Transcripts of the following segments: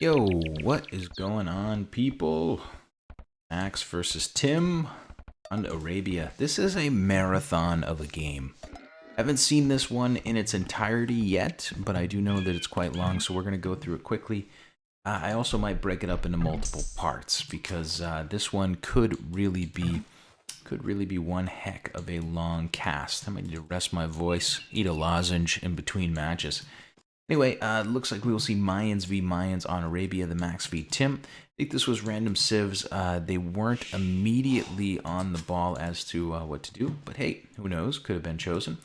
Yo, what is going on, people? Max versus Tim on Arabia. This is a marathon of a game. Haven't seen this one in its entirety yet, but I do know that it's quite long, so we're going to go through it quickly. I also might break it up into multiple parts because this one could really be one heck of a long cast. I might need to rest my voice, eat a lozenge in between matches. Anyway, looks like we will see Mayans v Mayans on Arabia, theMax v Tim. I think this was random civs. They weren't immediately on the ball as to what to do, but hey, who knows? Could have been chosen.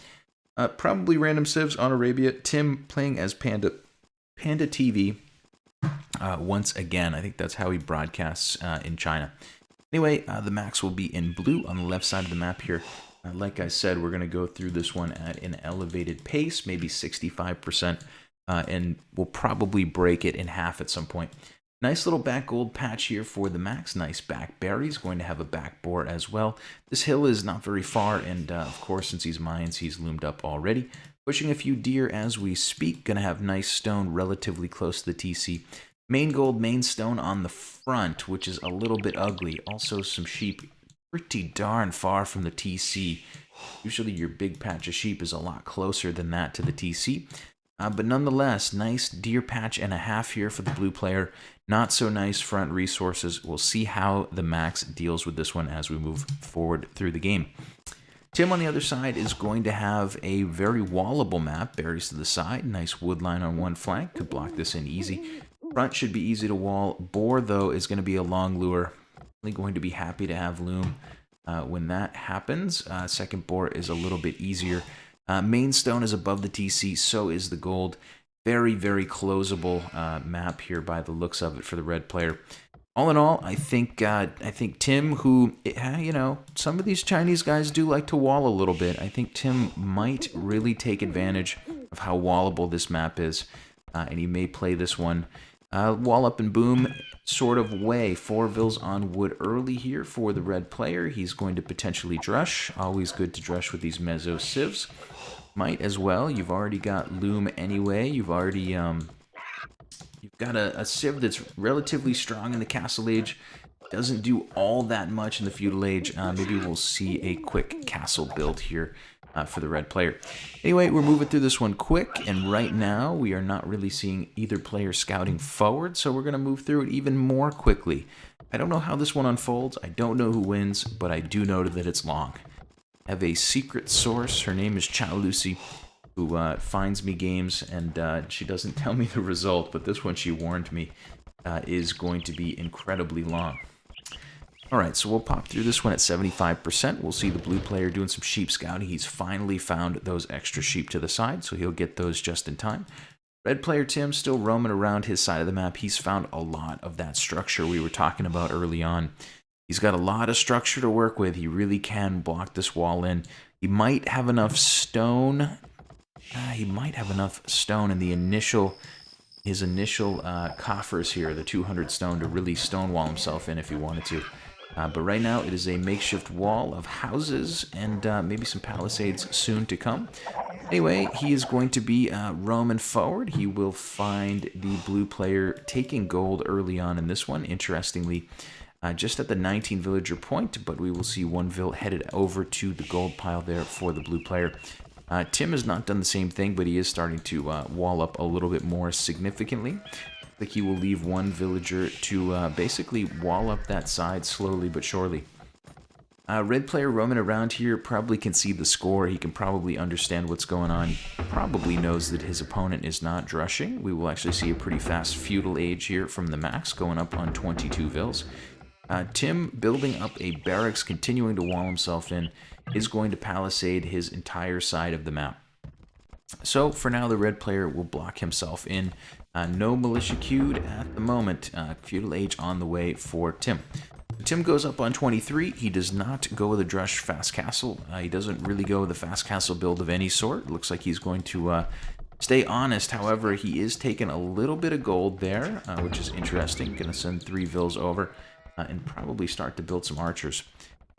Probably random civs on Arabia. Tim playing as Panda TV once again. I think that's how he broadcasts in China. Anyway, the Max will be in blue on the left side of the map here. Like I said, we're going to go through this one at an elevated pace, maybe 65%. And we'll probably break it in half at some point. Nice little back gold patch here for the Max. Nice back berries. Going to have a back boar as well. This hill is not very far, and of course, since he's Mayans, he's loomed up already. Pushing a few deer as we speak. Going to have nice stone relatively close to the TC. Main gold, main stone on the front, which is a little bit ugly. Also some sheep pretty darn far from the TC. Usually your big patch of sheep is a lot closer than that to the TC. But nonetheless, nice deer patch and a half here for the blue player. Not so nice front resources. We'll see how the Max deals with this one as we move forward through the game. Tim on the other side is going to have a very wallable map. Berries to the side. Nice wood line on one flank. Could block this in easy. Front should be easy to wall. Boar, though, is going to be a long lure. Really going to be happy to have loom when that happens. Second boar is a little bit easier. Main stone is above the TC, so is the gold. Very, very closable map here by the looks of it for the red player. All in all, I think Tim, who, you know, some of these Chinese guys do like to wall a little bit. I think Tim might really take advantage of how wallable this map is, and he may play this one wall up and boom sort of way. 4 vills on wood early here for the red player. He's going to potentially drush. Always good to drush with these mezzo civs. Might as well. You've already got loom anyway. You've already you've got a civ that's relatively strong in the castle age. Doesn't do all that much in the feudal age. Maybe we'll see a quick castle build here for the red player. Anyway, we're moving through this one quick, and right now we are not really seeing either player scouting forward, so we're going to move through it even more quickly. I don't know how this one unfolds. I don't know who wins, but I do know that it's long. I have a secret source. Her name is Chow Lucy, who finds me games, and she doesn't tell me the result, but this one she warned me is going to be incredibly long. Alright, so we'll pop through this one at 75%. We'll see the blue player doing some sheep scouting. He's finally found those extra sheep to the side, so he'll get those just in time. Red player Tim still roaming around his side of the map. He's found a lot of that structure we were talking about early on. He's got a lot of structure to work with. He really can block this wall in. He might have enough stone. He might have enough stone in the his initial coffers here, the 200 stone, to really stonewall himself in if he wanted to. But right now, it is a makeshift wall of houses and maybe some palisades soon to come. Anyway, he is going to be roaming forward. He will find the blue player taking gold early on in this one. Interestingly, just at the 19 villager point, but we will see one vill headed over to the gold pile there for the blue player. Tim has not done the same thing, but he is starting to wall up a little bit more significantly. I think he will leave one villager to basically wall up that side slowly but surely. Red player roaming around here probably can see the score. He can probably understand what's going on. Probably knows that his opponent is not drushing. We will actually see a pretty fast feudal age here from the Max, going up on 22 vills. Tim, building up a barracks, continuing to wall himself in, is going to palisade his entire side of the map. So, for now, the red player will block himself in. No militia queued at the moment. Feudal age on the way for Tim. Tim goes up on 23. He does not go with a drush fast castle. He doesn't really go with a fast castle build of any sort. Looks like he's going to stay honest. However, he is taking a little bit of gold there, which is interesting. Going to send 3 vills over and probably start to build some archers.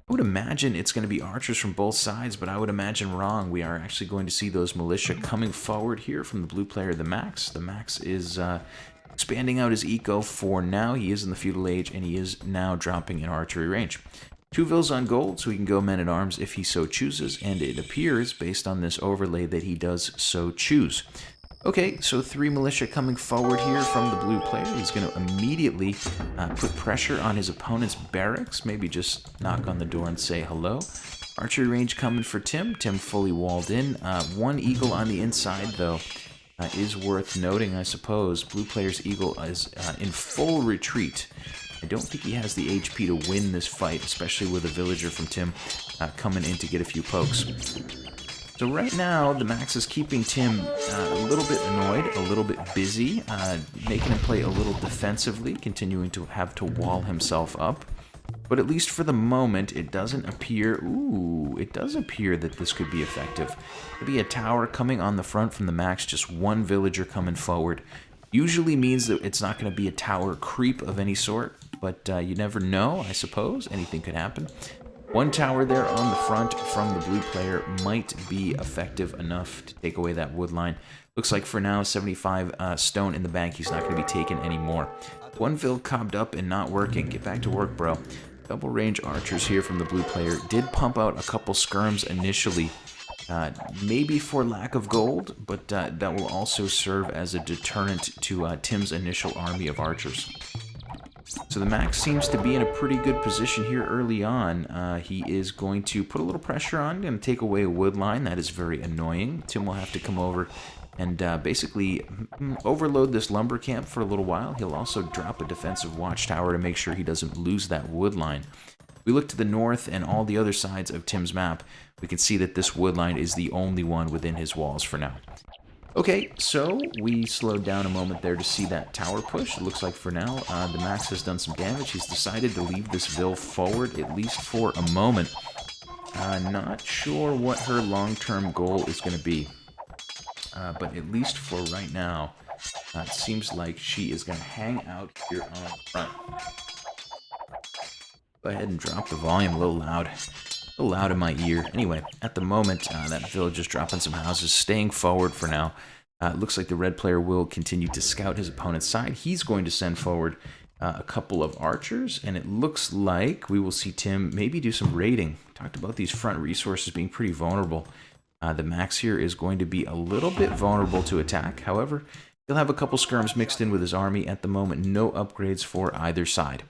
I would imagine it's going to be archers from both sides, but I would imagine wrong. We are actually going to see those militia coming forward here from the blue player, the Max. The Max is expanding out his eco for now. He is in the feudal age, and he is now dropping in archery range. 2 vills on gold, so he can go men-at-arms if he so chooses, and it appears, based on this overlay, that he does so choose. Okay, so 3 militia coming forward here from the blue player. He's going to immediately put pressure on his opponent's barracks, maybe just knock on the door and say hello. Archery range coming for Tim. Tim fully walled in. 1 eagle on the inside, though, is worth noting, I suppose. Blue player's eagle is in full retreat. I don't think he has the HP to win this fight, especially with a villager from Tim coming in to get a few pokes. So right now, the Max is keeping Tim a little bit annoyed, a little bit busy, making him play a little defensively, continuing to have to wall himself up. But at least for the moment, it doesn't appear... Ooh, it does appear that this could be effective. Could be a tower coming on the front from the Max, just 1 villager coming forward. Usually means that it's not going to be a tower creep of any sort, but you never know, I suppose. Anything could happen. 1 tower there on the front from the blue player might be effective enough to take away that wood line. Looks like for now, 75 stone in the bank. He's not going to be taken anymore. 1 vill cobbed up and not working. Get back to work, bro. Double range archers here from the blue player. Did pump out a couple skirms initially. Maybe for lack of gold, but that will also serve as a deterrent to Tim's initial army of archers. So the Max seems to be in a pretty good position here early on. He is going to put a little pressure on and take away a wood line. That is very annoying. Tim will have to come over and basically overload this lumber camp for a little while. He'll also drop a defensive watchtower to make sure he doesn't lose that wood line. We look to the north and all the other sides of Tim's map. We can see that this wood line is the only one within his walls for now. Okay, so we slowed down a moment there to see that tower push. It looks like for now, the Max has done some damage. He's decided to leave this vill forward, at least for a moment. Not sure what her long-term goal is going to be. But at least for right now, it seems like she is going to hang out here on front. Go ahead and drop the volume a little loud. A little loud in my ear. Anyway, at the moment, that village is dropping some houses, staying forward for now. It looks like the red player will continue to scout his opponent's side. He's going to send forward a couple of archers, and it looks like we will see Tim maybe do some raiding. Talked about these front resources being pretty vulnerable. The Max here is going to be a little bit vulnerable to attack. However, he'll have a couple skirms mixed in with his army. At the moment, no upgrades for either side.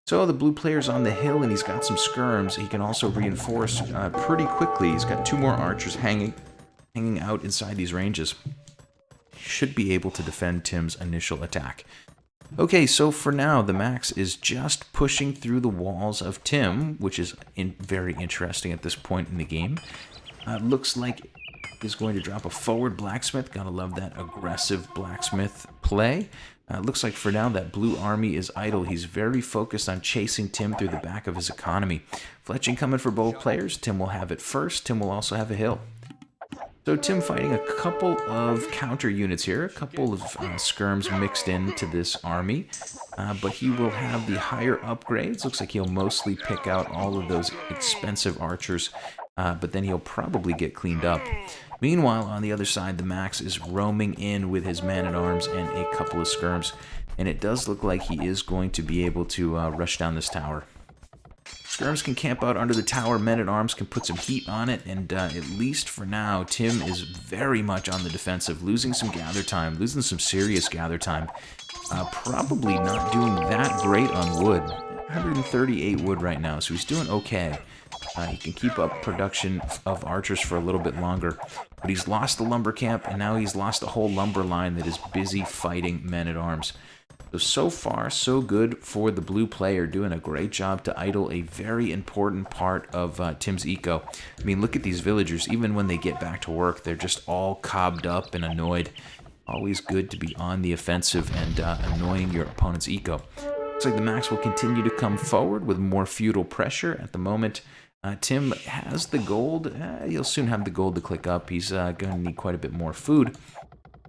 So the blue player's on the hill, and he's got some skirms. He can also reinforce pretty quickly. He's got 2 more archers hanging out inside these ranges. He should be able to defend Tim's initial attack. Okay, so for now, the Max is just pushing through the walls of Tim, which is very interesting at this point in the game. Looks like he's going to drop a forward blacksmith. Gotta love that aggressive blacksmith play. Looks like for now that blue army is idle. He's very focused on chasing Tim through the back of his economy. Fletching coming for both players. Tim will have it first. Tim will also have a hill. So Tim fighting a couple of counter units here. A couple of skirms mixed into this army. But he will have the higher upgrades. Looks like he'll mostly pick out all of those expensive archers. But then he'll probably get cleaned up. Meanwhile, on the other side, the Max is roaming in with his man-at-arms and a couple of skirms. And it does look like he is going to be able to rush down this tower. Skirms can camp out under the tower, men-at-arms can put some heat on it, and at least for now, Tim is very much on the defensive, losing some gather time, losing some serious gather time. Probably not doing that great on wood. 138 wood right now, so he's doing okay. He can keep up production of archers for a little bit longer, but he's lost the lumber camp, and now he's lost a whole lumber line that is busy fighting men-at-arms. So far, so good for the blue player, doing a great job to idle a very important part of Tim's eco. I mean, look at these villagers. Even when they get back to work, they're just all cobbed up and annoyed. Always good to be on the offensive and annoying your opponent's eco. Looks like the Max will continue to come forward with more feudal pressure. At the moment, Tim has the gold. He'll soon have the gold to click up. He's going to need quite a bit more food.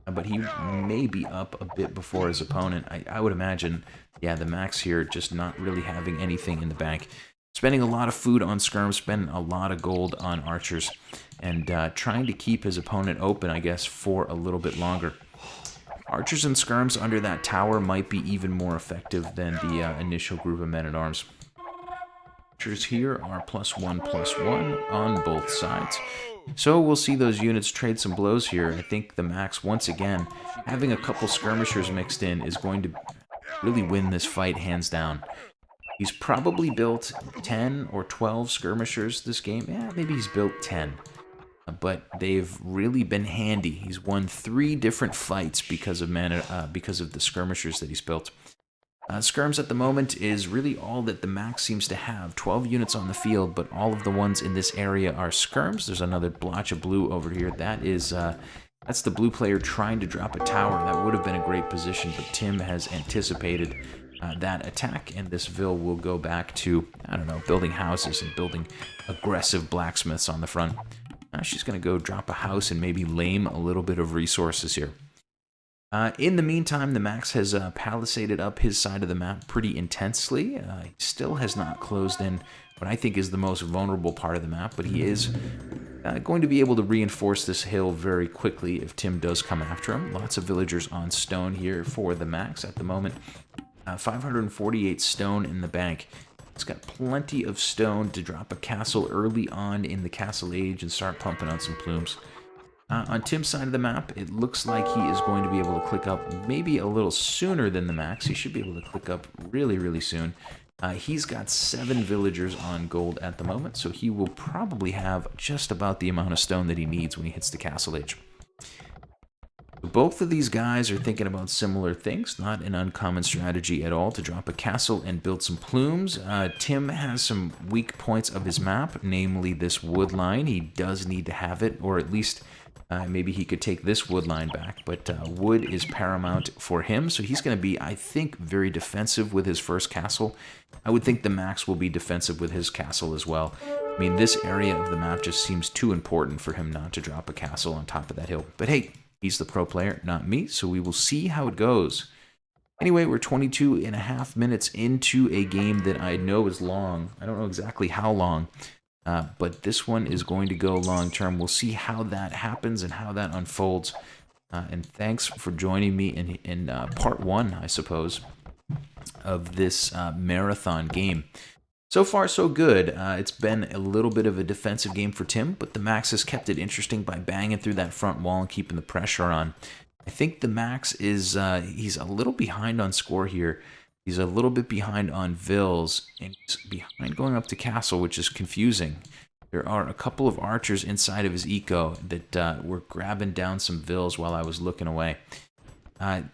But he may be up a bit before his opponent. I would imagine, yeah, the Max here just not really having anything in the bank. Spending a lot of food on skirms, spending a lot of gold on archers, and trying to keep his opponent open, I guess, for a little bit longer. Archers and skirms under that tower might be even more effective than the initial group of men-at-arms. Archers here are +1/+1 on both sides. So we'll see those units trade some blows here. I think the Max, once again, having a couple skirmishers mixed in is going to really win this fight hands down. He's probably built 10 or 12 skirmishers this game. Yeah, maybe he's built 10. But they've really been handy. He's won 3 different fights because of the skirmishers that he's built. Skirms at the moment is really all that the Max seems to have. 12 units on the field, but all of the ones in this area are skirms. There's another blotch of blue over here. That's the blue player trying to drop a tower. That would have been a great position, but Tim has anticipated that attack, and this Vil will go back to, I don't know, building houses and building aggressive blacksmiths on the front. She's going to go drop a house and maybe lame a little bit of resources here. In the meantime, the Max has palisaded up his side of the map pretty intensely. He still has not closed in what I think is the most vulnerable part of the map, but he is going to be able to reinforce this hill very quickly if Tim does come after him. Lots of villagers on stone here for the Max at the moment. 548 stone in the bank. He's got plenty of stone to drop a castle early on in the castle age and start pumping out some plumes. On Tim's side of the map, it looks like he is going to be able to click up maybe a little sooner than the Max. He should be able to click up really, really soon. He's got 7 villagers on gold at the moment, so he will probably have just about the amount of stone that he needs when he hits the castle age. Both of these guys are thinking about similar things, not an uncommon strategy at all to drop a castle and build some plumes. Tim has some weak points of his map, namely this wood line. He does need to have it, or at least maybe he could take this wood line back, but wood is paramount for him, so he's going to be, I think, very defensive with his first castle. I would think the Max will be defensive with his castle as well. I mean, this area of the map just seems too important for him not to drop a castle on top of that hill. But hey, he's the pro player, not me, so we will see how it goes. Anyway, we're 22.5 minutes into a game that I know is long. I don't know exactly how long, but this one is going to go long term. We'll see how that happens and how that unfolds. And thanks for joining me in part 1, I suppose, of this marathon game. So far, so good. It's been a little bit of a defensive game for Tim, but the Max has kept it interesting by banging through that front wall and keeping the pressure on. I think the Max is he's a little behind on score here. He's a little bit behind on Vils, and he's behind going up to Castle, which is confusing. There are a couple of archers inside of his eco that were grabbing down some Vils while I was looking away.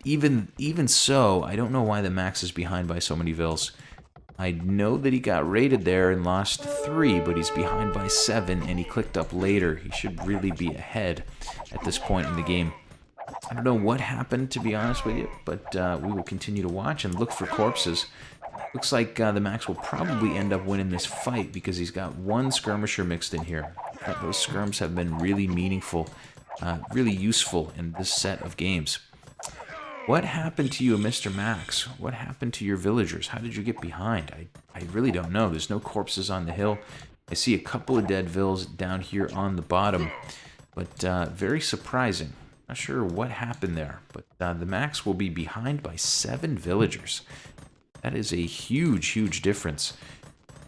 Even so, I don't know why the Max is behind by so many Vils. I know that he got raided there and lost 3, but he's behind by 7, and he clicked up later. He should really be ahead at this point in the game. I don't know what happened, to be honest with you, but we will continue to watch and look for corpses. Looks like the Max will probably end up winning this fight because he's got 1 skirmisher mixed in here. Those skirms have been really meaningful, really useful in this set of games. What happened to you, Mr. Max? What happened to your villagers? How did you get behind? I really don't know. There's no corpses on the hill. I see a couple of dead Vils down here on the bottom, but very surprising. Not sure what happened there, but the Max will be behind by 7 villagers. That is a huge, huge difference.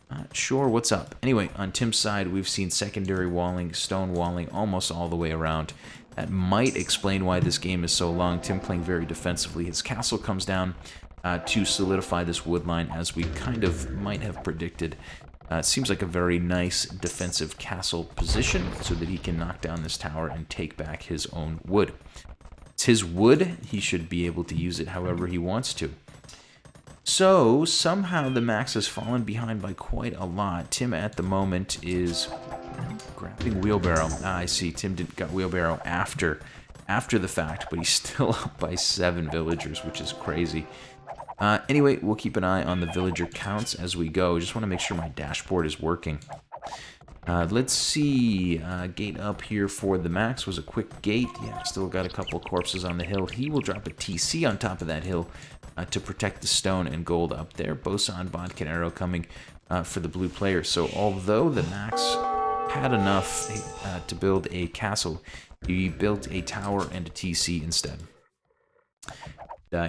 Not sure what's up. Anyway, on Tim's side, we've seen secondary walling, stone walling almost all the way around. That might explain why this game is so long. Tim playing very defensively. His castle comes down to solidify this wood line, as we kind of might have predicted. It seems like a very nice defensive castle position so that he can knock down this tower and take back his own wood. It's his wood. He should be able to use it however he wants to. So, somehow the Max has fallen behind by quite a lot. Tim at the moment is grabbing wheelbarrow. I see. Tim got wheelbarrow after the fact, but he's still up by 7 villagers, which is crazy. Anyway, we'll keep an eye on the villager counts as we go. Just want to make sure my dashboard is working. Let's see. Gate up here for the Max was a quick gate. Yeah, still got a couple corpses on the hill. He will drop a TC on top of that hill to protect the stone and gold up there. Bosan, Bodkin Arrow coming for the blue player. So although the Max had enough to build a castle, he built a tower and a TC instead.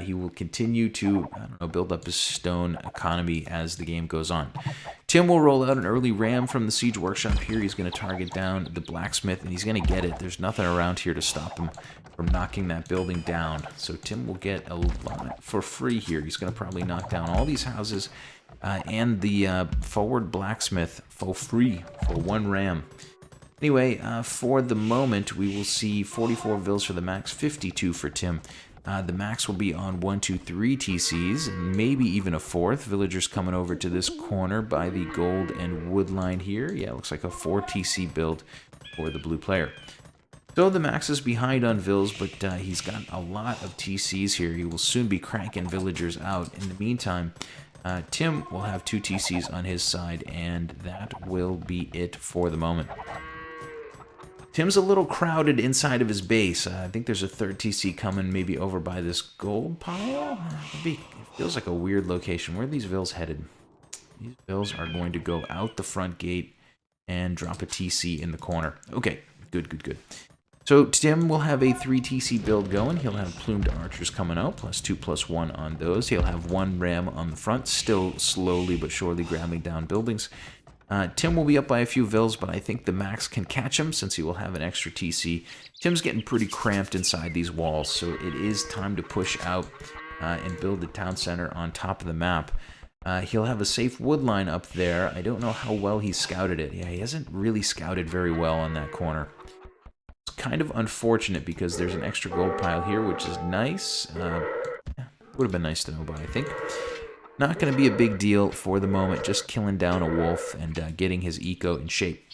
he will continue to, I don't know, build up his stone economy as the game goes on. Tim will roll out an early ram from the siege workshop here. He's going to target down the blacksmith, and he's going to get it. There's nothing around here to stop him from knocking that building down. So Tim will get a lot for free here. He's going to probably knock down all these houses and the forward blacksmith for free for 1 ram. Anyway, for the moment, we will see 44 vills for the max, 52 for Tim. The max will be on 1, 2, 3 TCs, maybe even a 4th. Villagers coming over to this corner by the gold and wood line here. Yeah, looks like a 4 TC build for the blue player. So the max is behind on vills, but he's got a lot of TCs here. He will soon be cranking villagers out. In the meantime, Tim will have 2 TCs on his side, and that will be it for the moment. Tim's a little crowded inside of his base. I think there's a 3rd TC coming maybe over by this gold pile. It feels like a weird location. Where are these vills headed? These vills are going to go out the front gate and drop a TC in the corner. Okay, good. So Tim will have a 3 TC build going. He'll have plumed archers coming out, +2, +1 on those. He'll have 1 ram on the front, still slowly but surely grabbing down buildings. Tim will be up by a few vills, but I think the max can catch him since he will have an extra TC. Tim's getting pretty cramped inside these walls, so it is time to push out and build the town center on top of the map. He'll have a safe wood line up there. I don't know how well he scouted it. Yeah, he hasn't really scouted very well on that corner. It's kind of unfortunate because there's an extra gold pile here, which is nice. Would have been nice to know about, I think. Not going to be a big deal for the moment, just killing down a wolf and getting his eco in shape.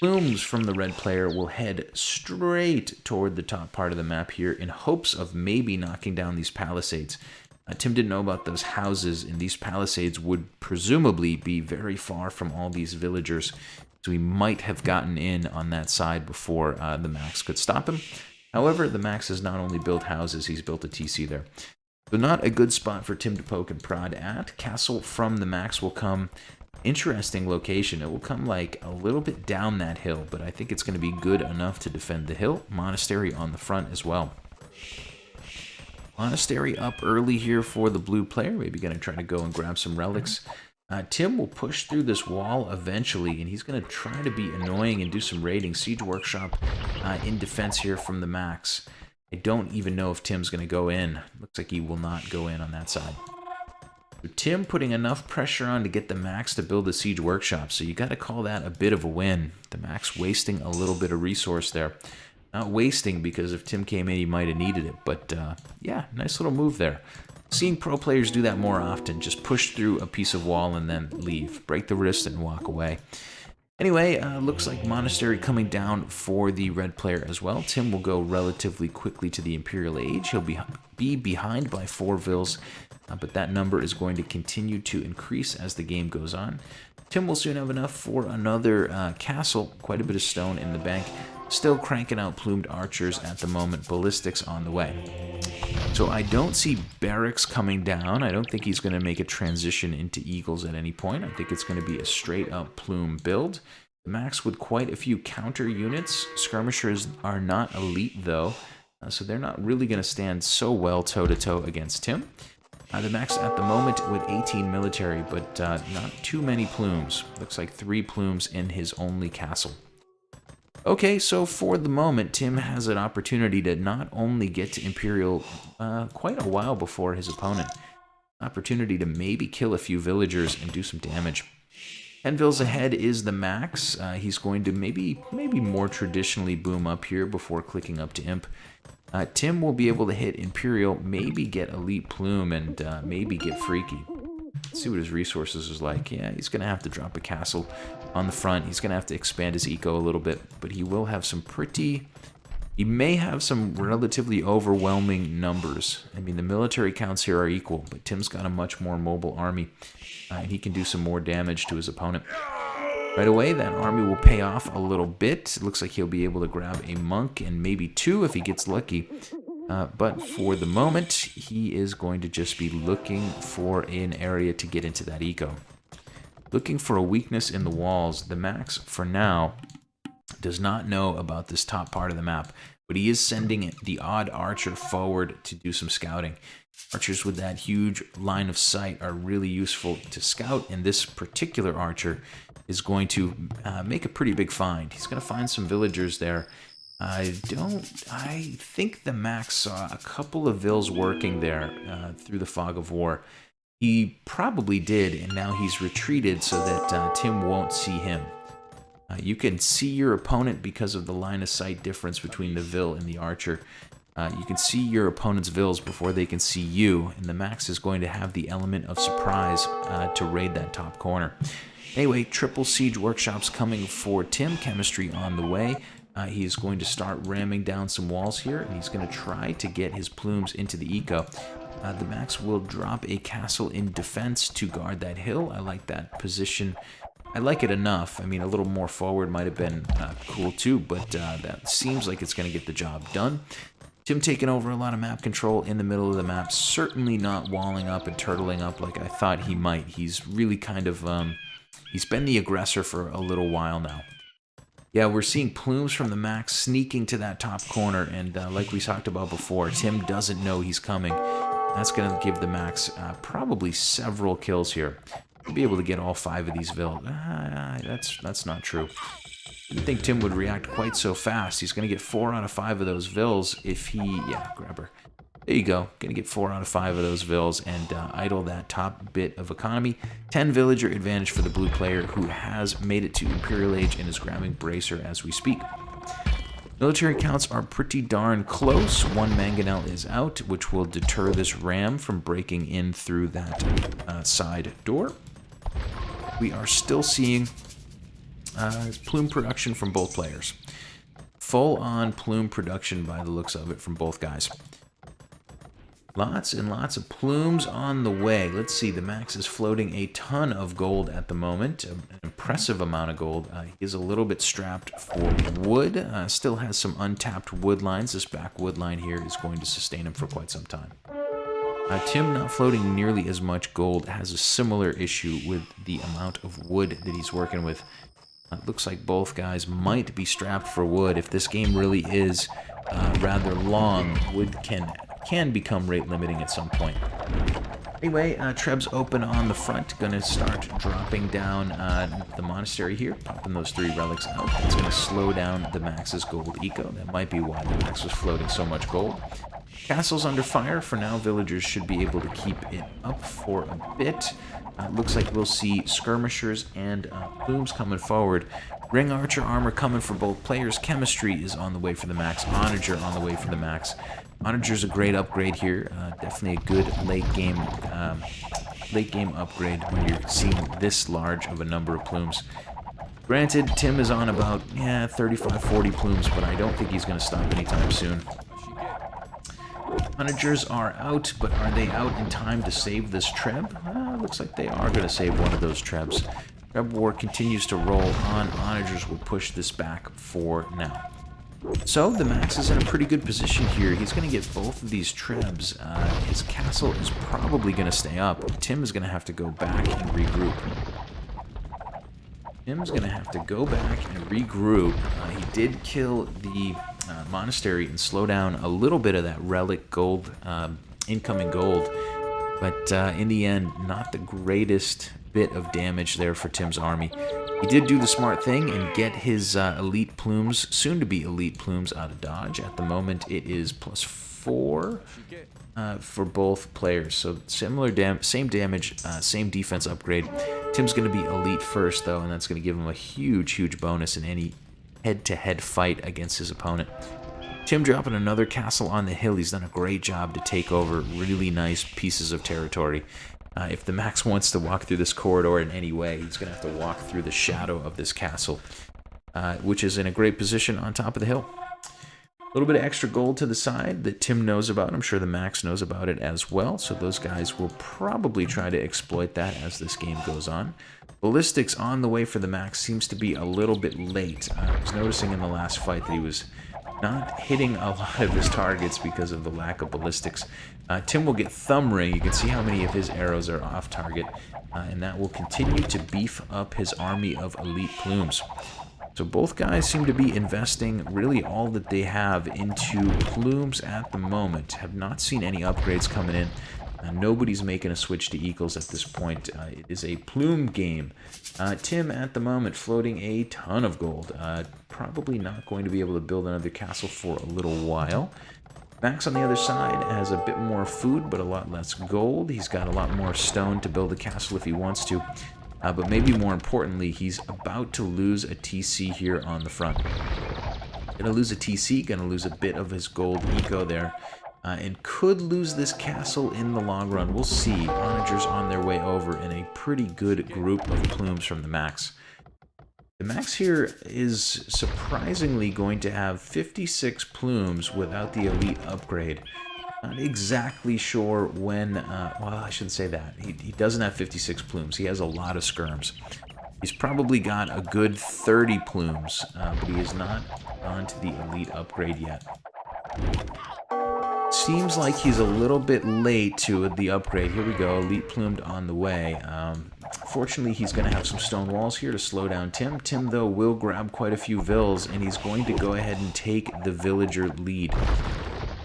Plumes from the red player will head straight toward the top part of the map here in hopes of maybe knocking down these palisades. Tim didn't know about those houses, and these palisades would presumably be very far from all these villagers, so he might have gotten in on that side before the max could stop him. However, the max has not only built houses, he's built a TC there. So not a good spot for Tim to poke and prod at. Castle from the max will come. Interesting location. It will come like a little bit down that hill, but I think it's going to be good enough to defend the hill. Monastery on the front as well. Monastery up early here for the blue player. Maybe going to try to go and grab some relics. Tim will push through this wall eventually, and he's going to try to be annoying and do some raiding. Siege Workshop in defense here from the max. I don't even know if Tim's going to go in. Looks like he will not go in on that side. So Tim putting enough pressure on to get the max to build a siege workshop. So you got to call that a bit of a win. The max wasting a little bit of resource there. Not wasting because if Tim came in, he might have needed it. But yeah, nice little move there. Seeing pro players do that more often. Just push through a piece of wall and then leave. Break the wrist and walk away. Anyway, looks like Monastery coming down for the red player as well. Tim will go relatively quickly to the Imperial Age. He'll be behind by 4 vills, but that number is going to continue to increase as the game goes on. Tim will soon have enough for another castle, quite a bit of stone in the bank. Still cranking out plumed archers at the moment, ballistics on the way. So I don't see barracks coming down. I don't think he's going to make a transition into eagles at any point. I think it's going to be a straight up plume build. Max with quite a few counter units. Skirmishers are not elite though, so they're not really going to stand so well toe-to-toe against him. The max at the moment with 18 military, but not too many plumes. Looks like 3 plumes in his only castle. Okay, so for the moment, Tim has an opportunity to not only get to Imperial quite a while before his opponent. Opportunity to maybe kill a few villagers and do some damage. 10 vills ahead is the max. He's going to maybe more traditionally boom up here before clicking up to Imp. Tim will be able to hit Imperial, maybe get Elite Plume, and maybe get Freaky. Let's see what his resources is like. Yeah, he's going to have to drop a castle on the front. He's going to have to expand his eco a little bit, but he will have some pretty... He may have some relatively overwhelming numbers. I mean, the military counts here are equal, but Tim's got a much more mobile army, and he can do some more damage to his opponent. Right away, that army will pay off a little bit. It looks like he'll be able to grab a monk and maybe 2 if he gets lucky. But for the moment, he is going to just be looking for an area to get into that eco. Looking for a weakness in the walls. The max, for now, does not know about this top part of the map. but he is sending the odd archer forward to do some scouting. Archers with that huge line of sight are really useful to scout, and this particular archer is going to make a pretty big find. He's going to find some villagers there. I think the Max saw a couple of vills working there through the fog of war. He probably did, and now he's retreated so that Tim won't see him. You can see your opponent because of the line of sight difference between the vill and the archer. You can see your opponent's vills before they can see you, and the Max is going to have the element of surprise to raid that top corner. Anyway, triple siege workshops coming for Tim, chemistry on the way. He is going to start ramming down some walls here, and he's going to try to get his plumes into the eco. The Max will drop a castle in defense to guard that hill. I like that position. I like it enough. I mean, a little more forward might have been cool too, but that seems like it's going to get the job done. Tim taking over a lot of map control in the middle of the map, certainly not walling up and turtling up like I thought he might. He's really kind of, he's been the aggressor for a little while now. Yeah, we're seeing plumes from the Max sneaking to that top corner, and like we talked about before, Tim doesn't know he's coming. That's going to give the Max probably several kills here. He'll be able to get all 5 of these vills. That's not true. I didn't think Tim would react quite so fast. He's going to get 4 out of 5 of those vills if he... Yeah, grab her. There you go. Going to get 4 out of 5 of those vills and idle that top bit of economy. 10 villager advantage for the blue player who has made it to Imperial Age and is grabbing Bracer as we speak. Military counts are pretty darn close. 1 mangonel is out, which will deter this ram from breaking in through that side door. We are still seeing plume production from both players. Full-on plume production by the looks of it from both guys. Lots and lots of plumes on the way. Let's see, the Max is floating a ton of gold at the moment. An impressive amount of gold. He is a little bit strapped for wood. Still has some untapped wood lines. This back wood line here is going to sustain him for quite some time. Tim, not floating nearly as much gold, has a similar issue with the amount of wood that he's working with. Looks like both guys might be strapped for wood. If this game really is rather long, wood can become rate limiting at some point. Anyway, Treb's open on the front. Gonna start dropping down the monastery here, popping those 3 relics out. It's gonna slow down the Max's gold eco. That might be why the Max was floating so much gold. Castle's under fire. For now, villagers should be able to keep it up for a bit. Looks like we'll see skirmishers and plumes coming forward. Ring archer armor coming for both players. Chemistry is on the way for the Max. Onager on the way for the Max. Onager's a great upgrade here. Definitely a good late game upgrade when you're seeing this large of a number of plumes. Granted, Tim is on about 35-40 plumes, but I don't think he's going to stop anytime soon. Onagers are out, but are they out in time to save this Treb? Looks like they are going to save one of those Trebs. Treb War continues to roll on. Onagers will push this back for now. So the Max is in a pretty good position here. He's going to get both of these Trebs. His castle is probably going to stay up. Tim is going to have to go back and regroup. Tim's going to have to go back and regroup. He did kill the monastery and slow down a little bit of that relic gold, incoming gold. But in the end, not the greatest bit of damage there for Tim's army. He did do the smart thing and get his elite plumes, soon-to-be elite plumes, out of dodge. At the moment, it is +4 for both players. So similar same damage, same defense upgrade. Tim's going to be elite first, though, and that's going to give him a huge, huge bonus in any head-to-head fight against his opponent. Tim dropping another castle on the hill. He's done a great job to take over really nice pieces of territory. If the Max wants to walk through this corridor in any way, he's going to have to walk through the shadow of this castle, which is in a great position on top of the hill. A little bit of extra gold to the side that Tim knows about. I'm sure the Max knows about it as well, so those guys will probably try to exploit that as this game goes on. Ballistics on the way for the Max seems to be a little bit late. I was noticing in the last fight that he was not hitting a lot of his targets because of the lack of ballistics. Tim will get Thumb Ring. You can see how many of his arrows are off target, and that will continue to beef up his army of elite plumes. So both guys seem to be investing really all that they have into plumes at the moment. Have not seen any upgrades coming in. Nobody's making a switch to eagles at this point. It is a plume game. Tim at the moment floating a ton of gold. Probably not going to be able to build another castle for a little while. Max on the other side has a bit more food, but a lot less gold. He's got a lot more stone to build a castle if he wants to. But maybe more importantly, he's about to lose a TC here on the front. Gonna lose a TC, gonna lose a bit of his gold eco there. And could lose this castle in the long run. We'll see. Onagers on their way over in a pretty good group of plumes from the Max. The Max here is surprisingly going to have 56 plumes without the elite upgrade. Not exactly sure when, well, I shouldn't say that. He doesn't have 56 plumes. He has a lot of skirms. He's probably got a good 30 plumes, but he is not on to the elite upgrade yet. Seems like he's a little bit late to the upgrade. Here we go, elite plumed on the way. Fortunately, he's going to have some stone walls here to slow down Tim. Tim, though, will grab quite a few vills, and he's going to go ahead and take the villager lead.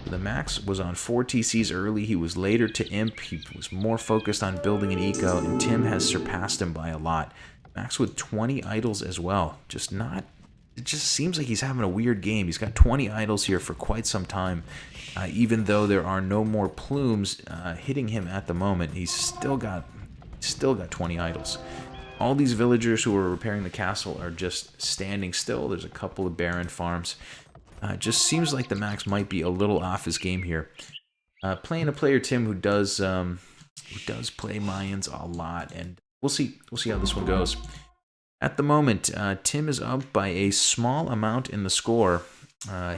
The Max was on 4 TCs early. He was later to Imp. He was more focused on building an eco, and Tim has surpassed him by a lot. Max with 20 idols as well. It just seems like he's having a weird game. He's got 20 idols here for quite some time. Even though there are no more plumes hitting him at the moment, he's still got 20 idols. All these villagers who are repairing the castle are just standing still. There's a couple of barren farms. Just seems like the Max might be a little off his game here. Playing a player Tim who does play Mayans a lot, and we'll see how this one goes. At the moment, Tim is up by a small amount in the score.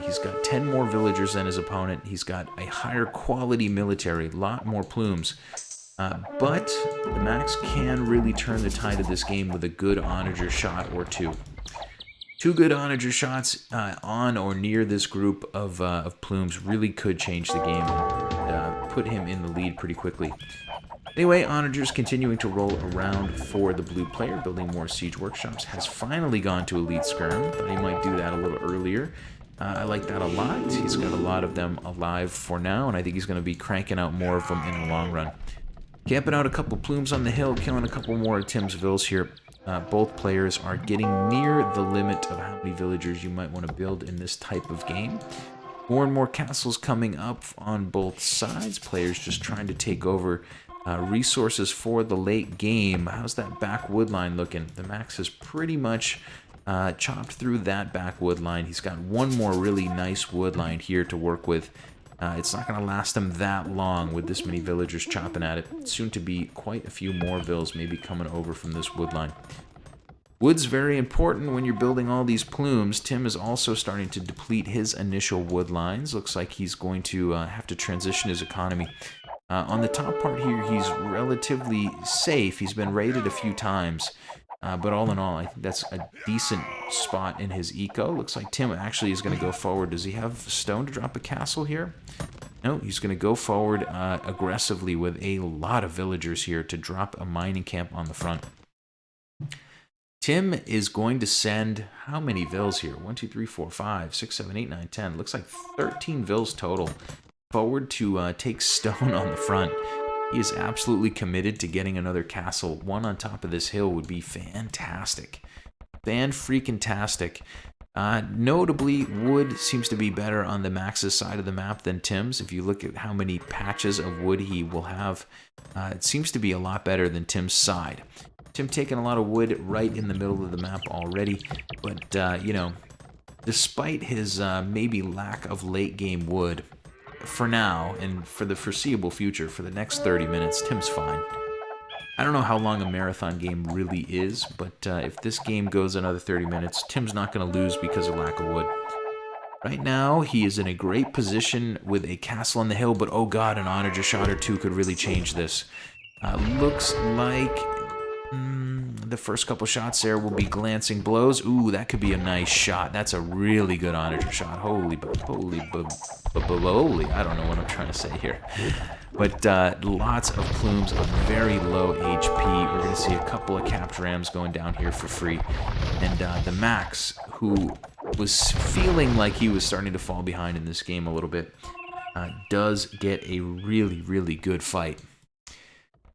He's got 10 more villagers than his opponent. He's got a higher quality military, a lot more plumes. But the Max can really turn the tide of this game with a good onager shot or two. 2 good onager shots on or near this group of plumes really could change the game and put him in the lead pretty quickly. Anyway, onagers continuing to roll around for the blue player, building more siege workshops, has finally gone to elite skirm. Thought he might do that a little earlier. I like that a lot. He's got a lot of them alive for now, and I think he's going to be cranking out more of them in the long run. Camping out a couple plumes on the hill, killing a couple more of Tim's vills here. Both players are getting near the limit of how many villagers you might want to build in this type of game. More and more castles coming up on both sides. Players just trying to take over resources for the late game. How's that back wood line looking? The Max has pretty much chopped through that back wood line. He's got one more really nice wood line here to work with. It's not going to last him that long with this many villagers chopping at it. Soon to be quite a few more vills maybe coming over from this wood line. Wood's very important when you're building all these plumes. Tim is also starting to deplete his initial wood lines. Looks like he's going to have to transition his economy. On the top part here, he's relatively safe. He's been raided a few times. But all in all, I think that's a decent spot in his eco. Looks like Tim actually is going to go forward. Does he have stone to drop a castle here? No, he's going to go forward aggressively with a lot of villagers here to drop a mining camp on the front. Tim is going to send how many vills here? 1, 2, 3, 4, 5, 6, 7, 8, 9, 10. Looks like 13 vills total. Forward to take stone on the front. He is absolutely committed to getting another castle. One on top of this hill would be fantastic. Fan-freaking-tastic. Notably, wood seems to be better on the Max's side of the map than Tim's. If you look at how many patches of wood he will have, it seems to be a lot better than Tim's side. Tim taking a lot of wood right in the middle of the map already, but, you know, despite his maybe lack of late-game wood, for now, and for the foreseeable future, for the next 30 minutes, Tim's fine. I don't know how long a marathon game really is, but if this game goes another 30 minutes, Tim's not going to lose because of lack of wood. Right now, he is in a great position with a castle on the hill, but oh god, an onager shot or two could really change this. Looks like The first couple shots there will be glancing blows. Ooh, that could be a nice shot. That's a really good onager shot. Holy, I don't know what I'm trying to say here. But lots of plumes of very low HP. We're going to see a couple of capped rams going down here for free. And theMax, who was feeling like he was starting to fall behind in this game a little bit, does get a really, really good fight.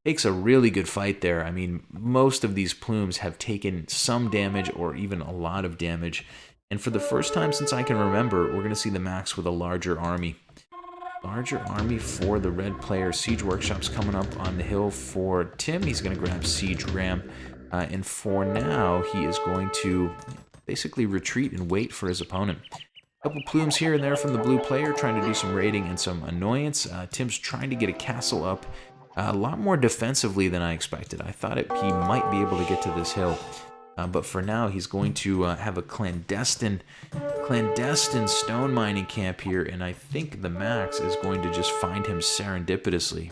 Takes a really good fight there. I mean, most of these plumes have taken some damage or even a lot of damage. And for the first time since I can remember, we're going to see theMax with a larger army. Larger army for the red player. Siege Workshop's coming up on the hill for Tim. He's going to grab Siege Ram. And for now, he is going to basically retreat and wait for his opponent. A couple plumes here and there from the blue player, trying to do some raiding and some annoyance. Tim's trying to get a castle up. A lot more defensively than I expected. I thought he might be able to get to this hill. But for now, he's going to have a clandestine stone mining camp here. And I think theMax is going to just find him serendipitously.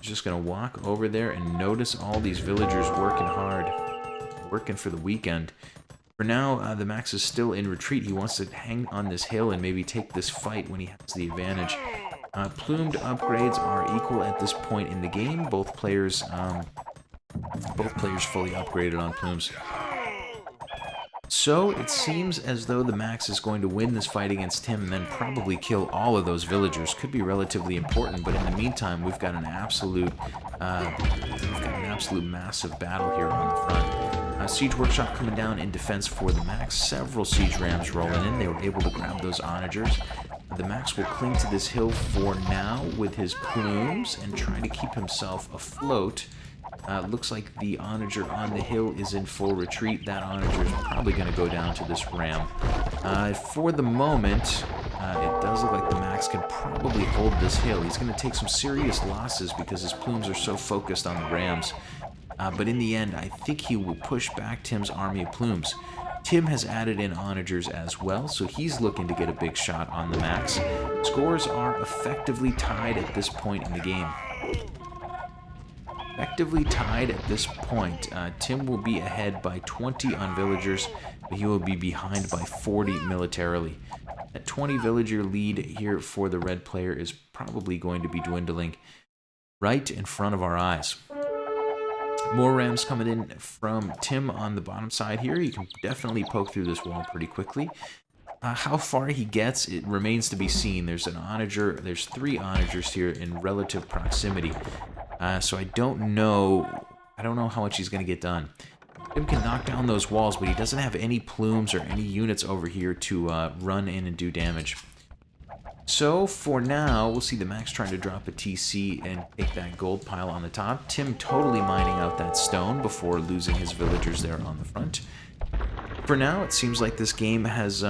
He's just going to walk over there and notice all these villagers working hard. Working for the weekend. For now, theMax is still in retreat. He wants to hang on this hill and maybe take this fight when he has the advantage. Plumed upgrades are equal at this point in the game. Both players fully upgraded on plumes. So it seems as though theMax is going to win this fight against him and then probably kill all of those villagers. Could be relatively important, but in the meantime, we've got an absolute massive battle here on the front. Siege Workshop coming down in defense for theMax. Several siege rams rolling in. They were able to grab those onagers. theMax will cling to this hill for now with his plumes and try to keep himself afloat. Looks like the onager on the hill is in full retreat. That onager is probably going to go down to this ram. For the moment, it does look like theMax can probably hold this hill. He's going to take some serious losses because his plumes are so focused on the rams. But in the end, I think he will push back Tim's army of plumes. Tim has added in onagers as well, so he's looking to get a big shot on theMax. Scores are effectively tied at this point in the game. Effectively tied at this point. Tim will be ahead by 20 on villagers, but he will be behind by 40 militarily. That 20 villager lead here for the red player is probably going to be dwindling right in front of our eyes. More rams coming in from Tim on the bottom side here. You can definitely poke through this wall pretty quickly. How far he gets, it remains to be seen. There's an onager. There's 3 onagers here in relative proximity. So I don't know how much he's going to get done. Tim can knock down those walls, but he doesn't have any plumes or any units over here to run in and do damage. So for now, we'll see theMax trying to drop a TC and take that gold pile on the top. Tim totally mining out that stone before losing his villagers there on the front. For now, it seems like this game has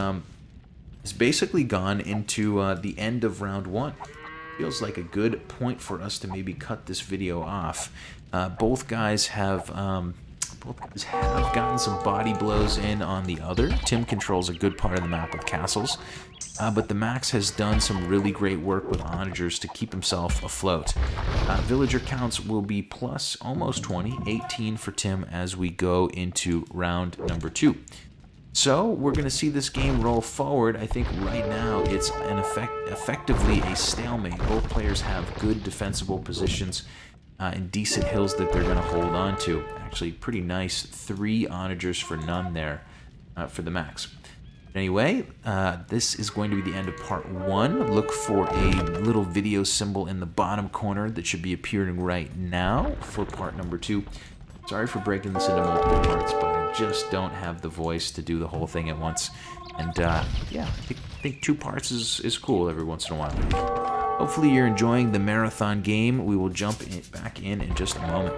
basically gone into the end of round 1. Feels like a good point for us to maybe cut this video off. Both guys have gotten some body blows in on the other. Tim controls a good part of the map with castles. But theMax has done some really great work with onagers to keep himself afloat. Villager counts will be plus almost 20, 18 for Tim as we go into round number 2. So we're going to see this game roll forward. I think right now it's effectively a stalemate. Both players have good defensible positions and decent hills that they're going to hold on to. Actually, pretty nice 3 onagers for none there for theMax. Anyway, this is going to be the end of part 1. Look for a little video symbol in the bottom corner that should be appearing right now for part number 2. Sorry for breaking this into multiple parts, but I just don't have the voice to do the whole thing at once. And yeah, I think 2 parts is cool every once in a while. Hopefully you're enjoying the marathon game. We will jump back in just a moment.